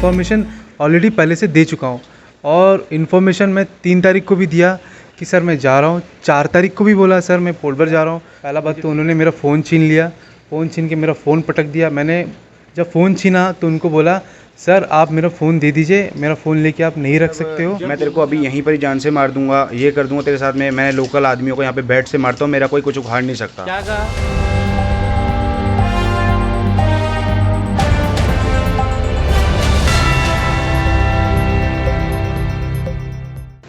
Information already पहले से दे चुका हूँ। और इन्फॉर्मेशन मैं 3 तारीख को भी दिया कि सर मैं जा रहा हूँ, 4 तारीख को भी बोला सर मैं पोर्ट ब्लेयर जा रहा हूँ। पहला बात तो उन्होंने मेरा फ़ोन छीन लिया, फ़ोन छीन के मेरा फ़ोन पटक दिया। मैंने जब फ़ोन छीना तो उनको बोला सर आप मेरा फ़ोन दे दीजिए, मेरा फ़ोन लेके आप नहीं रख सकते हो। मैं तेरे को अभी यहीं पर ही जान से मार दूंगा, ये कर दूंगा तेरे साथ में। मैं लोकल आदमियों को यहाँ पे बैट से मारता हूँ, मेरा कोई कुछ उखाड़ नहीं सकता। क्या कहा?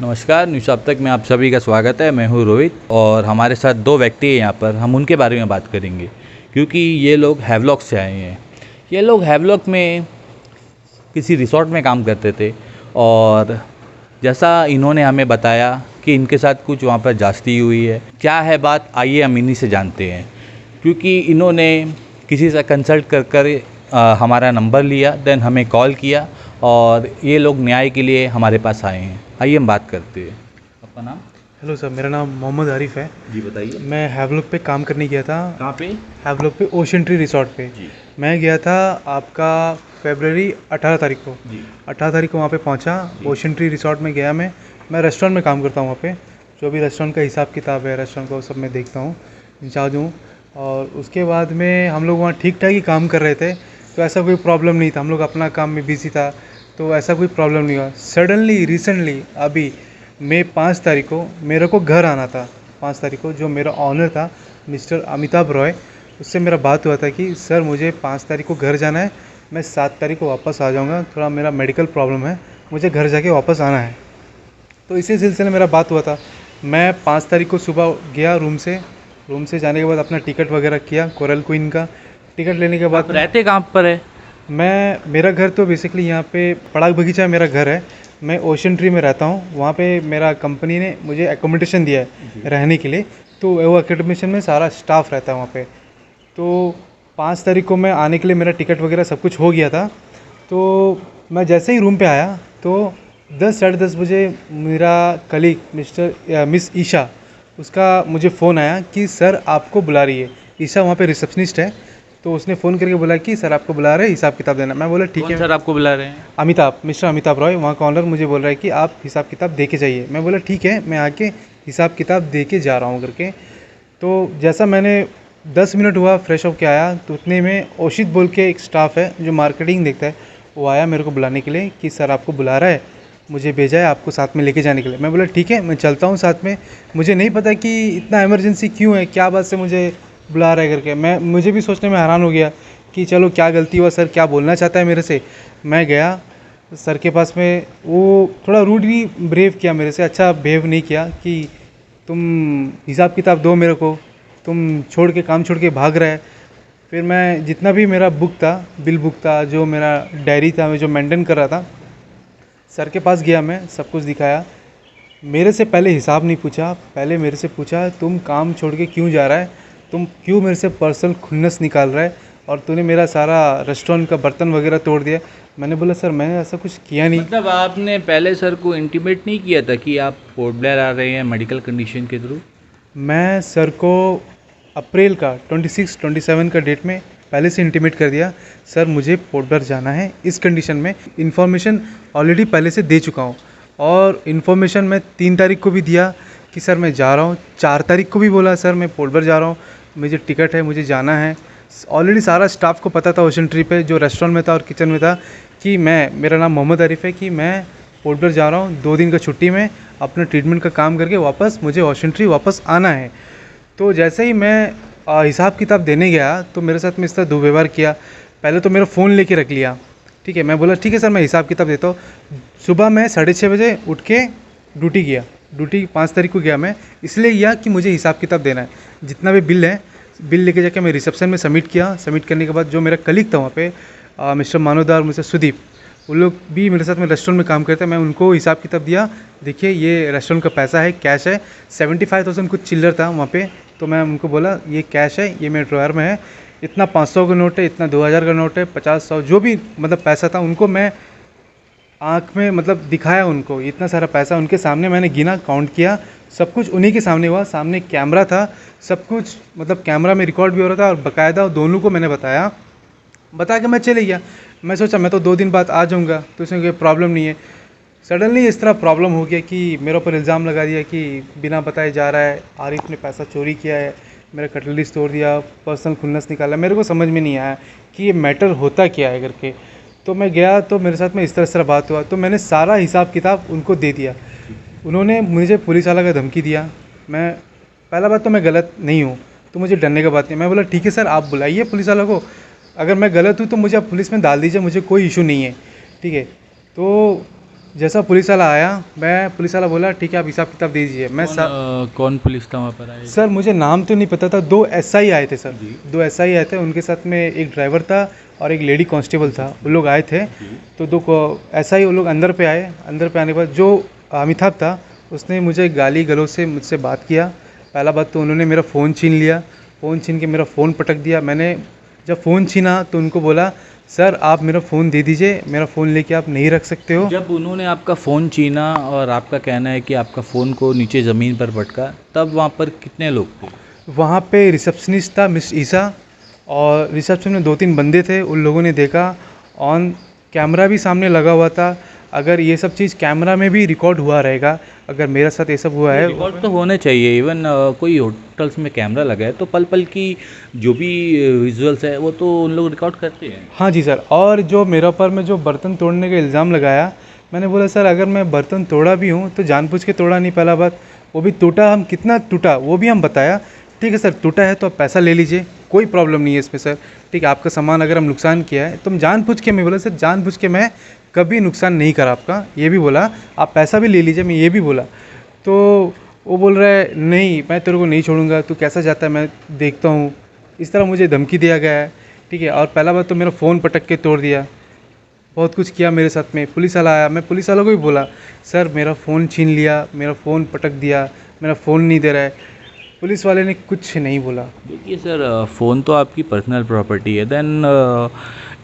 नमस्कार, न्यूज़ अब तक में आप सभी का स्वागत है। मैं हूं रोहित और हमारे साथ 2 व्यक्ति हैं यहाँ पर। हम उनके बारे में बात करेंगे क्योंकि ये लोग हैवलॉक से आए हैं। ये लोग हैवलॉक में किसी रिसोर्ट में काम करते थे और जैसा इन्होंने हमें बताया कि इनके साथ कुछ वहाँ पर जास्ती हुई है। क्या है बात, आइए हम इन्हीं से जानते हैं। क्योंकि इन्होंने किसी से कंसल्ट कर हमारा नंबर लिया, देन हमें कॉल किया और ये लोग न्याय के लिए हमारे पास आए हैं। आइए हम बात करते हैं। आपका नाम? हेलो सर, मेरा नाम मोहम्मद आरिफ है जी बताइए। मैं हैवलॉक पे काम करने गया था। कहाँ पे? हैवलॉक पे ओशन ट्री रिसोर्ट पे जी मैं गया था आपका फरवरी 18 तारीख को। जी 18 तारीख को वहाँ पे पहुँचा। ओशन ट्री रिसोर्ट में गया। मैं रेस्टोरेंट में काम करता हूँ। वहाँ पे जो भी रेस्टोरेंट का हिसाब किताब है, रेस्टोरेंट का वो सब मैं देखता हूँ, इंचार्ज हूँ। और उसके बाद में हम लोग वहाँ ठीक ठाक ही काम कर रहे थे, तो ऐसा कोई प्रॉब्लम नहीं था। हम लोग अपना काम में बिजी था, तो ऐसा कोई प्रॉब्लम नहीं हुआ। सडनली रिसेंटली अभी मई 5 तारीख को मेरे को घर आना था। 5 तारीख को जो मेरा ऑनर था मिस्टर अमिताभ रॉय, उससे मेरा बात हुआ था कि सर मुझे 5 तारीख को घर जाना है, मैं 7 तारीख को वापस आ जाऊंगा, थोड़ा मेरा मेडिकल प्रॉब्लम है, मुझे घर जाके वापस आना है। तो इसी सिलसिले में मेरा बात हुआ था। मैं 5 तारीख को सुबह गया रूम से जाने के बाद अपना टिकट वगैरह किया, कोरल क्वीन का टिकट लेने के बाद। रहते कहाँ पर है? मेरा घर तो बेसिकली यहाँ पे पड़ाग बगीचा मेरा घर है। मैं ओशन ट्री में रहता हूँ। वहाँ पे मेरा कंपनी ने मुझे एकोमोडेशन दिया है रहने के लिए, तो वो एकोमोडेशन में सारा स्टाफ रहता है वहाँ पे। तो 5 तारीख को मैं आने के लिए मेरा टिकट वगैरह सब कुछ हो गया था। तो मैं जैसे ही रूम पे आया तो 10 साढ़े 10 बजे मेरा कलीग मिस ईशा, उसका मुझे फ़ोन आया कि सर आपको बुला रही है। ईशा वहाँ पे रिसेप्शनिस्ट है, तो उसने फ़ोन करके बोला कि सर आपको बुला रहे हैं, हिसाब किताब देना। मैं बोला ठीक है। सर आपको बुला रहे हैं? मिस्टर अमिताभ रॉय, वहाँ का ऑनर मुझे बोल रहा है कि आप हिसाब किताब दे के जाइए। मैं बोला ठीक है, मैं आके हिसाब किताब दे के जा रहा हूँ करके। तो जैसा मैंने 10 मिनट हुआ फ्रेश होकर आया, तो उतने में ओशित बोल के एक स्टाफ है जो मार्केटिंग देखता है, वो आया मेरे को बुलाने के लिए कि सर आपको बुला रहा है, मुझे भेजा है आपको साथ में लेके जाने के लिए। मैं बोला ठीक है, मैं चलता हूँ साथ में। मुझे नहीं पता कि इतना इमरजेंसी क्यों है, क्या बात से मुझे बुला रहा है करके। मुझे भी सोचने में हैरान हो गया कि चलो क्या गलती हुआ, सर क्या बोलना चाहता है मेरे से। मैं गया सर के पास में, वो थोड़ा रूडली बिहेव किया मेरे से, अच्छा बिहेव नहीं किया कि तुम हिसाब किताब दो मेरे को, तुम काम छोड़ के भाग रहा है। फिर मैं जितना भी मेरा बुक था, बिल बुक था, जो मेरा डायरी था, मैं जो मेंटेन कर रहा था, सर के पास गया, मैं सब कुछ दिखाया। मेरे से पहले हिसाब नहीं पूछा, पहले मेरे से पूछा तुम काम छोड़ के क्यों जा रहा है, तुम क्यों मेरे से पर्सनल खुन्नस निकाल रहा है, और तूने मेरा सारा रेस्टोरेंट का बर्तन वगैरह तोड़ दिया। मैंने बोला सर मैंने ऐसा कुछ किया नहीं। मतलब आपने पहले सर को इंटीमेट नहीं किया था कि आप पोर्ट ब्लेयर आ रहे हैं मेडिकल कंडीशन के थ्रू? मैं सर को अप्रैल का 26-27 का डेट में पहले से इंटीमेट कर दिया, सर मुझे पोर्ट ब्लेयर जाना है इस कंडीशन में। इन्फॉर्मेशन ऑलरेडी पहले से दे चुका हूँ और इन्फॉर्मेशन मैं 3 तारीख को भी दिया कि सर मैं जा रहा हूँ। 4 तारीख को भी बोला सर मैं पोर्ट ब्लेयर जा रहा हूँ, मुझे टिकट है, मुझे जाना है। ऑलरेडी सारा स्टाफ को पता था ओशन ट्री पे, जो रेस्टोरेंट में था और किचन में था, कि मेरा नाम मोहम्मद आरिफ है, कि मैं पोर्ट ब्लेयर जा रहा हूँ 2 दिन का छुट्टी में, अपने ट्रीटमेंट का काम करके वापस मुझे ओशन ट्री वापस आना है। तो जैसे ही मैं हिसाब किताब देने गया तो मेरे साथ में इस तरह दुर्व्यवहार किया। पहले तो मेरा फ़ोन लेके रख लिया, ठीक है। मैं बोला ठीक है सर मैं हिसाब किताब देता हूँ। सुबह मैं 6:30 बजे उठ के ड्यूटी 5 तारीख को गया। मैं इसलिए गया कि मुझे हिसाब किताब देना है, जितना भी बिल है, बिल लेके जाके मैं रिसेप्शन में सबमिट किया। सबमिट करने के बाद जो मेरा कलीग था वहाँ पे, मिस्टर मानोदार, मिस्टर सुदीप, वो लोग भी मेरे साथ में रेस्टोरेंट में काम करते हैं। मैं उनको हिसाब किताब दिया, देखिए ये रेस्टोरेंट का पैसा है, कैश है, 75,000 कुछ चिल्लर था वहाँ पे। तो मैं उनको बोला ये कैश है, ये मेरे ड्रॉयर में है, इतना 500 का नोट है, इतना 2000 का नोट है, 50-100 जो भी मतलब पैसा था, उनको मैं आँख में मतलब दिखाया उनको। इतना सारा पैसा उनके सामने मैंने गिना, काउंट किया, सब कुछ उन्हीं के सामने हुआ। सामने कैमरा था, सब कुछ मतलब कैमरा में रिकॉर्ड भी हो रहा था, और बाकायदा दोनों को मैंने बता के मैं चले गया। मैं सोचा मैं तो 2 दिन बाद आ जाऊँगा, तो उसमें कोई प्रॉब्लम नहीं है। सडनली इस तरह प्रॉब्लम हो गया कि मेरे ऊपर इल्ज़ाम लगा दिया कि बिना बताए जा रहा है, आरिफ ने पैसा चोरी किया है, मेरा कटलरीज तोड़ दिया, पर्सनल खुन्नस निकाला। मेरे को समझ में नहीं आया कि ये मैटर होता क्या है करके। तो मैं गया तो मेरे साथ में इस तरह बात हुआ, तो मैंने सारा हिसाब किताब उनको दे दिया। उन्होंने मुझे पुलिस वाला का धमकी दिया। मैं पहला बात तो मैं गलत नहीं हूँ, तो मुझे डरने का बात नहीं। मैं बोला ठीक है सर, आप बुलाइए पुलिस वाला को, अगर मैं गलत हूँ तो मुझे आप पुलिस में डाल दीजिए, मुझे कोई इशू नहीं है, ठीक है। तो जैसा पुलिस वाला आया, मैं पुलिस वाला बोला ठीक है आप हिसाब किताब दे दीजिए। मैं कौन पुलिस था वहाँ पर आए? सर मुझे नाम तो नहीं पता था, 2 एसआई आए थे सर, 2 एसआई आए थे, उनके साथ में एक ड्राइवर था और एक लेडी कांस्टेबल था, वो लोग आए थे। तो 2 एसआई वो लोग अंदर पे आए। अंदर पे आने के बाद जो अमिताभ था उसने मुझे गाली गलौज से मुझसे बात किया। पहला बात तो उन्होंने मेरा फ़ोन छीन लिया, फ़ोन छीन के मेरा फ़ोन पटक दिया। मैंने जब फ़ोन छीना तो उनको बोला सर आप मेरा फ़ोन दे दीजिए, मेरा फ़ोन लेके आप नहीं रख सकते हो। जब उन्होंने आपका फ़ोन छीना और आपका कहना है कि आपका फ़ोन को नीचे ज़मीन पर पटका, तब वहाँ पर कितने लोग थे? वहाँ पे रिसेप्शनिस्ट था मिस ईसा, और रिसेप्शन में 2-3 बंदे थे। उन लोगों ने देखा, ऑन कैमरा भी सामने लगा हुआ था। अगर ये सब चीज़ कैमरा में भी रिकॉर्ड हुआ रहेगा, अगर मेरे साथ ये सब हुआ है, रिकॉर्ड तो होने चाहिए। इवन कोई होटल्स में कैमरा लगा है तो पल पल की जो भी विजुअल्स है वो तो उन लोग रिकॉर्ड करते हैं। हाँ जी सर। और जो मेरे ऊपर में जो बर्तन तोड़ने का इल्ज़ाम लगाया, मैंने बोला सर अगर मैं बर्तन तोड़ा भी हूँ तो जानबूझ के तोड़ा नहीं। पहला बात वो भी टूटा, हम कितना टूटा वो भी हम बताया। ठीक है सर, टूटा है तो आप पैसा ले लीजिए, कोई प्रॉब्लम नहीं है इसमें सर, ठीक है। आपका सामान अगर हम नुकसान किया है तो हम जानबूझ के, मैं बोला सर जानबूझ के मैं कभी नुकसान नहीं करा आपका, ये भी बोला। आप पैसा भी ले लीजिए, मैं ये भी बोला। तो वो बोल रहा है नहीं मैं तेरे को नहीं छोड़ूंगा, तू कैसा जाता है मैं देखता हूँ। इस तरह मुझे धमकी दिया गया है, ठीक है। और पहला बात तो मेरा फ़ोन पटक के तोड़ दिया, बहुत कुछ किया मेरे साथ में। पुलिस वाला आया, मैं पुलिस वालों को भी बोला सर मेरा फ़ोन छीन लिया, मेरा फ़ोन पटक दिया, मेरा फ़ोन नहीं दे रहा है। पुलिस वाले ने कुछ नहीं बोला। देखिए सर, फ़ोन तो आपकी पर्सनल प्रॉपर्टी है, देन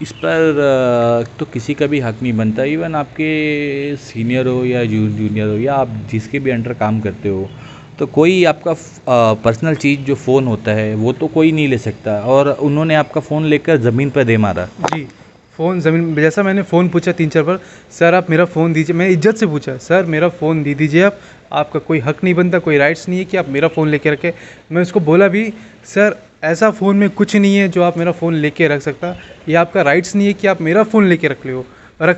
इस पर तो किसी का भी हक नहीं बनता। इवन आपके सीनियर हो या जूनियर हो या आप जिसके भी अंडर काम करते हो, तो कोई आपका पर्सनल चीज़ जो फ़ोन होता है वो तो कोई नहीं ले सकता। और उन्होंने आपका फ़ोन लेकर ज़मीन पर दे मारा। जी, फ़ोन ज़मीन, जैसा मैंने फ़ोन पूछा 3-4 बार, सर आप मेरा फ़ोन दीजिए। मैं इज्जत से पूछा सर मेरा फ़ोन दे दीजिए आप, आपका कोई हक नहीं बनता, कोई राइट्स नहीं है कि आप मेरा फ़ोन लेके रखें। मैं उसको बोला भी सर ऐसा फ़ोन में कुछ नहीं है जो आप मेरा फ़ोन लेके रख सकता, ये आपका राइट्स नहीं है कि आप मेरा फ़ोन लेके रख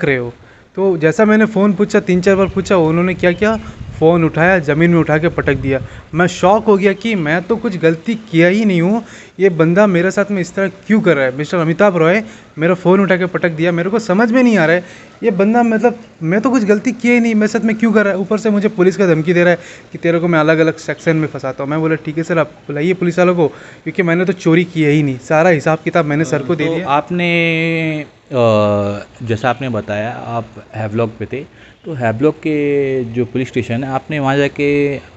रहे हो। तो जैसा मैंने फ़ोन पूछा 3-4 बार पूछा, उन्होंने क्या किया, फ़ोन उठाया ज़मीन में उठा के पटक दिया। मैं शॉक हो गया कि मैं तो कुछ गलती किया ही नहीं हूँ, ये बंदा मेरे साथ में इस तरह क्यों कर रहा है। मिस्टर अमिताभ रॉय मेरा फ़ोन उठा के पटक दिया, मेरे को समझ में नहीं आ रहा है ये बंदा, मतलब मैं तो कुछ गलती किया ही नहीं, मेरे साथ में क्यों कर रहा है। ऊपर से मुझे पुलिस का धमकी दे रहा है कि तेरे को मैं अलग अलग सेक्शन में फंसाता हूँ। मैं बोला ठीक है सर आप बुलाइए पुलिस वालों को, क्योंकि मैंने तो चोरी किया ही नहीं, सारा हिसाब किताब मैंने सर को दे दिया। आपने जैसा आपने बताया आप हैवलॉक पे थे, तो हैवलॉक के जो पुलिस स्टेशन है आपने वहाँ जाके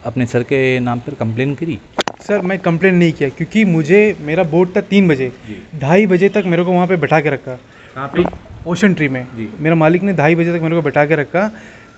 अपने सर के नाम पर कंप्लेन करी? सर मैं कंप्लेन नहीं किया, क्योंकि मुझे मेरा बोर्ड था 3 बजे, 2:30 बजे तक मेरे को वहाँ पे बैठा के रखा। कहाँ पे? ओशन ट्री में जी। मेरा मालिक ने 2:30 बजे तक मेरे को बैठा के रखा।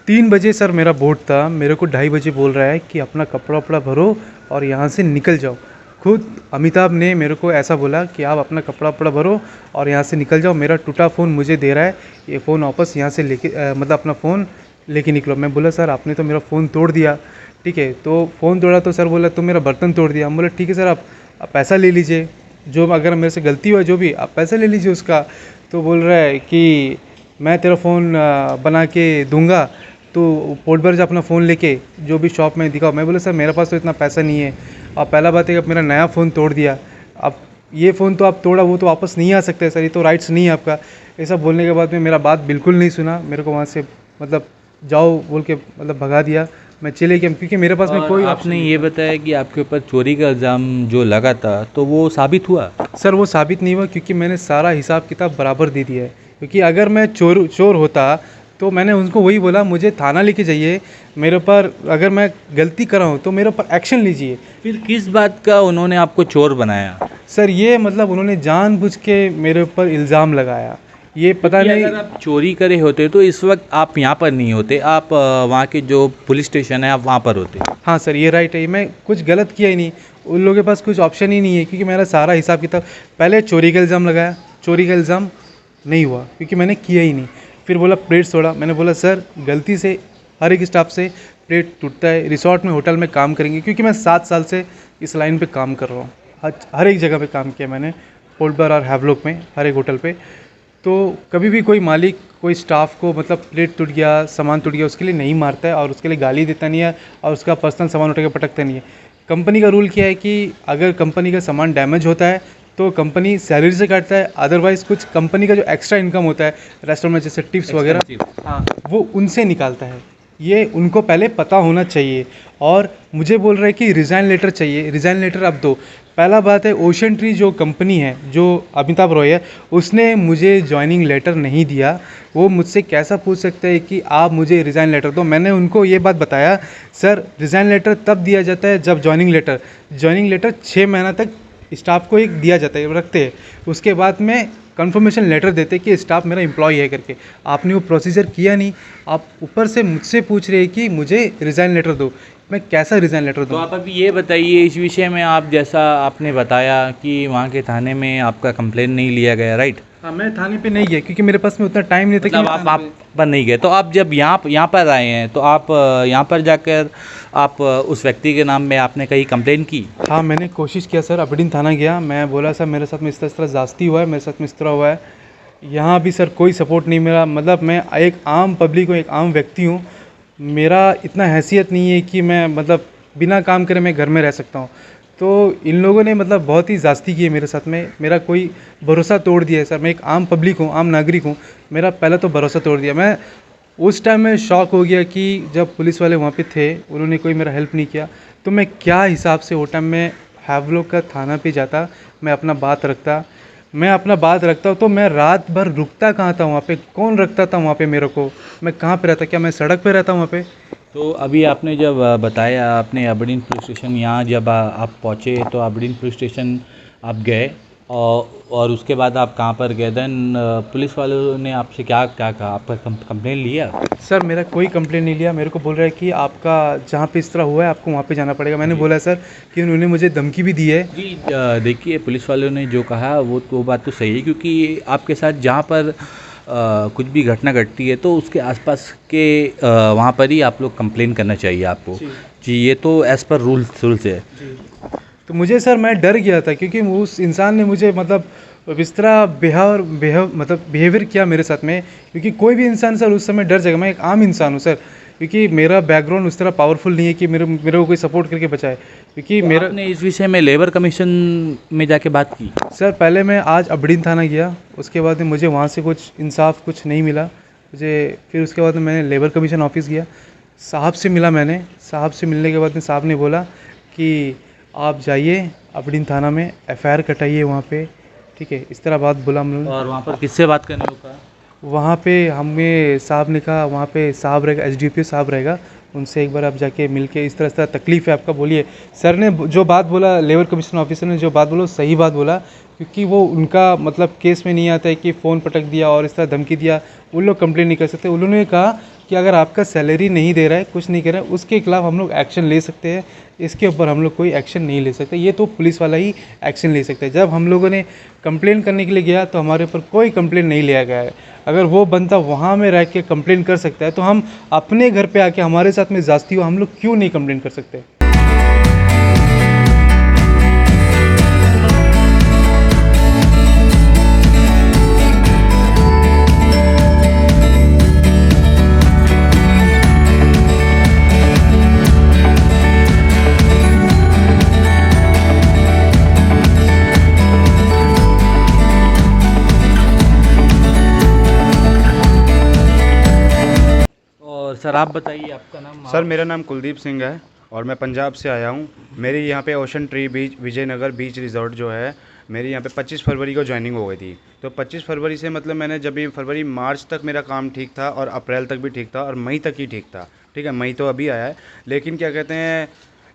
3 बजे सर मेरा बोर्ड था, मेरे को 2:30 बजे बोल रहा है कि अपना कपड़ा वपड़ा भरो और यहाँ से निकल जाओ। खुद अमिताभ ने मेरे को ऐसा बोला कि आप अपना कपड़ा वपड़ा भरो और यहाँ से निकल जाओ, मेरा टूटा फ़ोन मुझे दे रहा है, ये फ़ोन वापस यहाँ से लेके मतलब अपना फ़ोन लेके निकलो। मैं बोला सर आपने तो मेरा फ़ोन तोड़ दिया, ठीक है। तो फ़ोन तोड़ा तो सर बोला तो मेरा बर्तन तोड़ दिया। हम बोले ठीक है सर आप पैसा ले लीजिए, जो अगर मेरे से गलती हुआ जो भी आप पैसा ले लीजिए उसका। तो बोल रहा है कि मैं तेरा फ़ोन बना के दूंगा, तो पोर्ट जा अपना फ़ोन लेके जो भी शॉप में दिखाओ। मैं बोला सर मेरे पास तो इतना पैसा नहीं है। अब पहला बात है कि मेरा नया फ़ोन तोड़ दिया, अब ये फ़ोन तो आप तोड़ा वो तो वापस नहीं आ सकते सर, ये तो राइट्स नहीं है आपका। ऐसा बोलने के बाद में मेरा बात बिल्कुल नहीं सुना, मेरे को वहाँ से मतलब जाओ बोल के मतलब भगा दिया। मैं चले गया क्योंकि मेरे पास में कोई आपने ये बताया कि आपके ऊपर चोरी का इल्ज़ाम जो लगा था तो वो साबित हुआ? सर वो साबित नहीं हुआ, क्योंकि मैंने सारा हिसाब किताब बराबर दे दिया है। क्योंकि अगर मैं चोर होता तो मैंने उनको वही बोला मुझे थाना लेके जाइए, मेरे ऊपर अगर मैं गलती कर रहा हूँ तो मेरे ऊपर एक्शन लीजिए। फिर किस बात का उन्होंने आपको चोर बनाया? सर ये मतलब उन्होंने जानबूझ के मेरे ऊपर इल्ज़ाम लगाया, ये पता नहीं। अगर आप चोरी करे होते तो इस वक्त आप यहाँ पर नहीं होते, आप वहाँ के जो पुलिस स्टेशन है आप वहाँ पर होते। हाँ सर ये राइट है, मैं कुछ गलत किया ही नहीं, उन लोगों के पास कुछ ऑप्शन ही नहीं है, क्योंकि मेरा सारा हिसाब किताब पहले चोरी का इल्ज़ाम लगाया, चोरी का इल्ज़ाम नहीं हुआ क्योंकि मैंने किया ही नहीं। फिर बोला प्लेट्स तोड़ा, मैंने बोला सर गलती से हर एक स्टाफ से प्लेट टूटता है, रिसोर्ट में होटल में काम करेंगे, क्योंकि मैं 7 साल से इस लाइन पे काम कर रहा हूँ, हर एक जगह पे काम किया मैंने, पोल्टबर और हैवलॉक में हर एक होटल पे। तो कभी भी कोई मालिक कोई स्टाफ को मतलब प्लेट टूट गया, सामान टूट गया, उसके लिए नहीं मारता है और उसके लिए गाली देता नहीं है और उसका पर्सनल सामान उठा के पटकता नहीं है। कंपनी का रूल क्या है कि अगर कंपनी का सामान डैमेज होता है तो कंपनी सैलरी से काटता है, अदरवाइज़ कुछ कंपनी का जो एक्स्ट्रा इनकम होता है रेस्टोरेंट में जैसे टिप्स वगैरह, हाँ, वो उनसे निकालता है। ये उनको पहले पता होना चाहिए। और मुझे बोल रहे हैं कि रिज़ाइन लेटर चाहिए, रिज़ाइन लेटर अब दो। पहला बात है, ओशन ट्री जो कंपनी है, जो अमिताभ रॉय है, उसने मुझे जॉइनिंग लेटर नहीं दिया। वो मुझसे कैसा पूछ सकते हैं कि आप मुझे रिज़ाइन लेटर दो। मैंने उनको ये बात बताया, सर रिज़ाइन लेटर तब दिया जाता है जब जॉइनिंग लेटर 6 महीना तक स्टाफ को एक दिया जाता है, रखते हैं, उसके बाद में कंफर्मेशन लेटर देते कि स्टाफ मेरा एम्प्लॉय है करके। आपने वो प्रोसीजर किया नहीं, आप ऊपर से मुझसे पूछ रहे हैं कि मुझे रिज़ाइन लेटर दो। मैं कैसा रिज़ाइन लेटर तो दूँ? आप अभी ये बताइए इस विषय में, आप जैसा आपने बताया कि वहाँ के थाने में आपका कंप्लेन नहीं लिया गया, राइट? हाँ, मैं थाने पे नहीं गया क्योंकि मेरे पास में उतना टाइम नहीं था कि मतलब मैं आप थाने पर नहीं गए। तो आप जब यहाँ पर आए हैं तो आप यहाँ पर जाकर आप उस व्यक्ति के नाम में आपने कहीं कंप्लेन की? हाँ, मैंने कोशिश किया सर, अबडीन थाना गया, मैं बोला सर मेरे साथ में इस तरह ज़्यादती हुआ है, मेरे साथ में इस तरह हुआ है। यहाँ भी सर कोई सपोर्ट नहीं मिला। मतलब मैं एक आम पब्लिक हूँ, एक आम व्यक्ति हूँ, मेरा इतना हैसियत नहीं है कि मैं मतलब बिना काम करे मैं घर में रह सकता हूँ। तो इन लोगों ने मतलब बहुत ही ज़्यादती की है मेरे साथ में, मेरा कोई भरोसा तोड़ दिया है सर। मैं एक आम पब्लिक हूँ, आम नागरिक हूँ, मेरा पहले तो भरोसा तोड़ दिया। मैं उस टाइम में शॉक हो गया कि जब पुलिस वाले वहाँ पे थे, उन्होंने कोई मेरा हेल्प नहीं किया। तो मैं क्या हिसाब से वो टाइम में हैवलॉक का थाना पे जाता, मैं अपना बात रखता तो मैं रात भर रुकता कहाँ था वहाँ पे? कौन रखता था वहाँ पे मेरे को? मैं कहाँ पे रहता? क्या मैं सड़क पे रहता वहाँ पे? तो अभी आपने जब बताया आपने अबडीन पुलिस स्टेशन, यहाँ जब आप पहुँचे तो अबडीन पुलिस स्टेशन आप गए और उसके बाद आप कहाँ पर गए? देन पुलिस वालों ने आपसे क्या क्या कहा? आपका कंप्लेन लिया? सर मेरा कोई कंप्लेन नहीं लिया। मेरे को बोल रहा है कि आपका जहाँ पे इस तरह हुआ है आपको वहाँ पे जाना पड़ेगा। मैंने बोला सर कि उन्होंने मुझे धमकी भी दी है। जी, देखिए पुलिस वालों ने जो कहा वो बात तो सही है, क्योंकि आपके साथ जहाँ पर कुछ भी घटना घटती है तो उसके आसपास के वहाँ पर ही आप लोग कंप्लेन करना चाहिए आपको। जी, ये तो एज़ पर रूल्स है। तो मुझे सर मैं डर गया था क्योंकि उस इंसान ने मुझे मतलब इस तरह बिहेवियर किया मेरे साथ में। क्योंकि कोई भी इंसान सर उस समय डर जाएगा। मैं एक आम इंसान हूँ सर, क्योंकि मेरा बैकग्राउंड उस तरह पावरफुल नहीं है कि मेरे को कोई सपोर्ट करके बचाए। क्योंकि तो मेरा आपने इस विषय में लेबर कमीशन में जाके बात की? सर पहले मैं आज अबडीन थाना गया, उसके बाद में मुझे वहाँ से कुछ इंसाफ कुछ नहीं मिला मुझे। फिर उसके बाद में मैंने लेबर कमीशन ऑफिस गया, साहब से मिला मैंने। साहब से मिलने के बाद में साहब ने बोला कि आप जाइए अबडीन थाना में FIR कटाइए वहाँ पे, ठीक है, इस तरह बात बोला हम लोग। और वहाँ पर किससे बात करने को कहा? वहाँ पे हमें साहब ने कहा वहाँ पे साहब रहेगा, SDPO साहब रहेगा, उनसे एक बार आप जाके मिल के इस तरह तकलीफ़ है आपका बोलिए। सर ने जो बात बोला, लेबर कमीशन ऑफिसर ने जो बात बोला सही बात बोला, क्योंकि वो उनका मतलब केस में नहीं आता है कि फ़ोन पटक दिया और इस तरह धमकी दिया, उन लोग कंप्लेन नहीं कर सकते। उन्होंने कहा कि अगर आपका सैलरी नहीं दे रहा है, कुछ नहीं कर रहा है, उसके खिलाफ हम लोग एक्शन ले सकते हैं, इसके ऊपर हम लोग कोई एक्शन नहीं ले सकते। ये तो पुलिस वाला ही एक्शन ले सकते हैं। जब हम लोगों ने कंप्लेन करने के लिए गया तो हमारे ऊपर कोई कंप्लेन नहीं लिया गया है। अगर वो बंदा वहाँ में रह के कंप्लेन कर सकता है तो हम अपने घर पे आके हमारे साथ में ज़्यादती हो, हम लोग क्यों नहीं कंप्लेन कर सकते? और सर आप बताइए आपका नाम? सर मेरा नाम कुलदीप सिंह है और मैं पंजाब से आया हूँ। मेरी यहाँ पे ओशन ट्री बीच विजयनगर बीच रिजॉर्ट जो है, मेरी यहाँ पे 25 फरवरी को ज्वाइनिंग हो गई थी। तो 25 फरवरी से मतलब मैंने जब भी फरवरी मार्च तक मेरा काम ठीक था और अप्रैल तक भी ठीक था और मई तक ही ठीक था, ठीक है, मई तो अभी आया है। लेकिन क्या कहते हैं,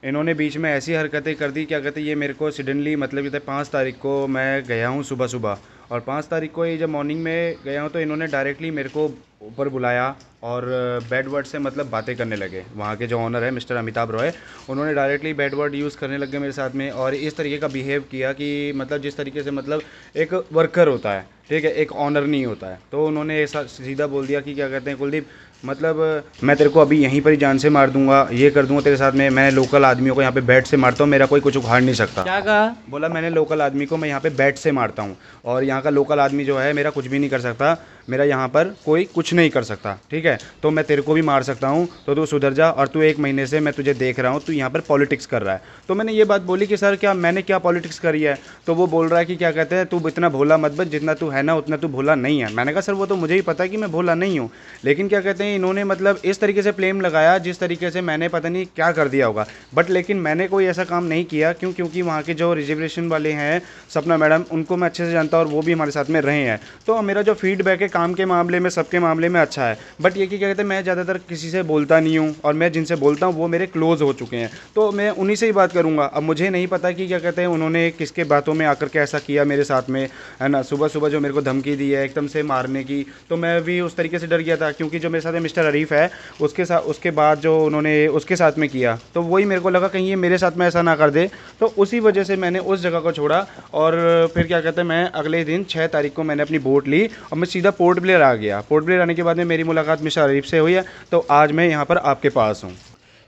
इन्होंने बीच में ऐसी हरकतें कर दी, क्या कहते हैं, ये मेरे को सडनली मतलब कहते हैं 5 तारीख को मैं गया हूँ सुबह और 5 तारीख को ये जब मॉर्निंग में गया हूँ तो इन्होंने डायरेक्टली मेरे को ऊपर बुलाया और बैड वर्ड से मतलब बातें करने लगे। वहाँ के जो ऑनर है मिस्टर अमिताभ रॉय, उन्होंने डायरेक्टली बैड वर्ड यूज़ करने लगे मेरे साथ में और इस तरीके का बिहेव किया कि मतलब जिस तरीके से मतलब एक वर्कर होता है, ठीक है, एक ऑनर नहीं होता है। तो उन्होंने ऐसा सीधा बोल दिया कि क्या कहते हैं कुलदीप, मतलब मैं तेरे को अभी यहीं पर ही जान से मार दूंगा, ये कर दूंगा तेरे साथ में, मैं लोकल आदमियों को यहाँ पे बैट से मारता हूँ, मेरा कोई कुछ उखाड़ नहीं सकता। क्या कहा? बोला मैंने लोकल आदमी को मैं यहाँ पे बैट से मारता हूँ और यहाँ का लोकल आदमी जो है मेरा कुछ भी नहीं कर सकता, मेरा यहाँ पर कोई कुछ नहीं कर सकता, ठीक है, तो मैं तेरे को भी मार सकता हूँ, तो तू सुधर जा, और तू 1 महीने से मैं तुझे देख रहा हूँ तू यहाँ पर पॉलिटिक्स कर रहा है। तो मैंने ये बात बोली कि सर क्या मैंने क्या पॉलिटिक्स करी है? तो वो बोल रहा है कि क्या कहते हैं तू इतना भोला मत बन, जितना तू है ना उतना तू भोला नहीं है। मैंने कहा सर वो तो मुझे ही पता है कि मैं भोला नहीं हूँ, लेकिन क्या कहते हैं इन्होंने मतलब इस तरीके से ब्लेम लगाया जिस तरीके से मैंने पता नहीं क्या कर दिया होगा, बट लेकिन मैंने कोई ऐसा काम नहीं किया। क्यों? क्योंकि वहाँ के जो रिजर्वेशन वाले हैं सपना मैडम, उनको मैं अच्छे से जानता हूँ और वो भी हमारे साथ में रहे हैं। तो मेरा जो फीडबैक है काम के मामले में, सबके मामले में अच्छा है, बट ये कि क्या कहते हैं मैं ज़्यादातर किसी से बोलता नहीं हूँ और मैं जिनसे बोलता हूँ वो मेरे क्लोज हो चुके हैं, तो मैं उन्हीं से ही बात करूँगा। अब मुझे नहीं पता कि क्या कहते हैं उन्होंने किसके बातों में आकर के ऐसा किया मेरे साथ में, है ना। सुबह सुबह जो मेरे को धमकी दी है एकदम से मारने की, तो मैं भी उस तरीके से डर गया था, क्योंकि जो मेरे साथ मिस्टर अरीफ है उसके बाद जो उन्होंने उसके साथ में किया, तो वही मेरे को लगा कहीं ये मेरे साथ में ऐसा ना कर दे, तो उसी वजह से मैंने उस जगह को छोड़ा। और फिर क्या कहते हैं मैं अगले दिन 6 तारीख को मैंने अपनी बोट ली और मैं सीधा पोर्ट ब्लेयर आ गया। पोर्ट ब्लेयर आने के बाद में मेरी मुलाकात मिस्टर अरीफ से हुई है, तो आज मैं यहाँ पर आपके पास हूँ।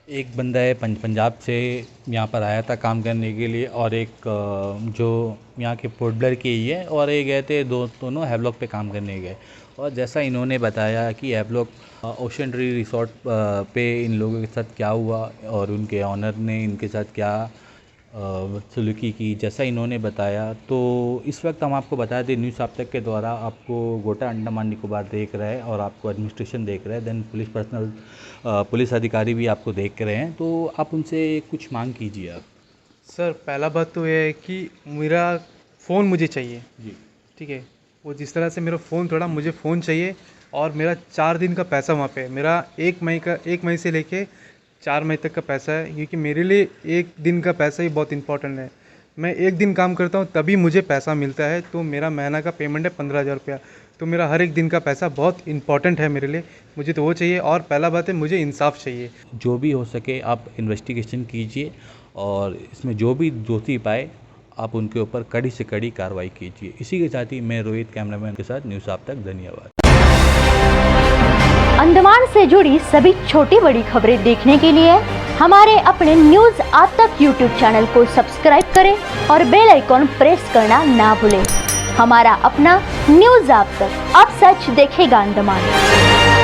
एक बंदा है पंजाब से यहाँ पर आया था काम करने के लिए, और एक जो यहाँ के पोर्ट ब्लेयर के ही है, और ये गए थे दोनों हैवलॉक पे काम करने गए। और जैसा इन्होंने बताया कि हैवलॉक ओशन ट्री रिसोर्ट पे इन लोगों के साथ क्या हुआ और उनके ऑनर ने इनके साथ क्या सलूकी की, जैसा इन्होंने बताया। तो इस वक्त हम आपको बता दें न्यूज़ आप तक के द्वारा आपको गोटा अंडमान निकोबार देख रहे हैं और आपको एडमिनिस्ट्रेशन देख रहे हैं, देन पुलिस अधिकारी भी आपको देख रहे हैं, तो आप उनसे कुछ मांग कीजिए आप। सर पहला बात तो ये है कि मेरा फ़ोन मुझे चाहिए जी। ठीक है, वो जिस तरह से मेरा फ़ोन थोड़ा मुझे फ़ोन चाहिए, और मेरा 4 दिन का पैसा वहाँ पे मेरा 1 मई से लेके 4 मई तक का पैसा है, क्योंकि मेरे लिए 1 दिन का पैसा ही बहुत इंपॉर्टेंट है। मैं 1 दिन काम करता हूँ तभी मुझे पैसा मिलता है, तो मेरा महीना का पेमेंट है 15,000 रुपया, तो मेरा हर एक दिन का पैसा बहुत इंपॉर्टेंट है मेरे लिए, मुझे तो वो चाहिए। और पहला बात है मुझे इंसाफ चाहिए। जो भी हो सके आप इन्वेस्टिगेशन कीजिए और इसमें जो भी दोषी पाए आप उनके ऊपर कड़ी से कड़ी कार्रवाई कीजिए। इसी के साथ ही मैं रोहित कैमरामैन के साथ न्यूज़ आप तक, धन्यवाद। अंडमान से जुड़ी सभी छोटी बड़ी खबरें देखने के लिए हमारे अपने न्यूज़ आप तक यूट्यूब चैनल को सब्सक्राइब करें और बेल आइकॉन प्रेस करना ना भूलें। हमारा अपना न्यूज़ आप तक, अब सच देखेगा अंडमान।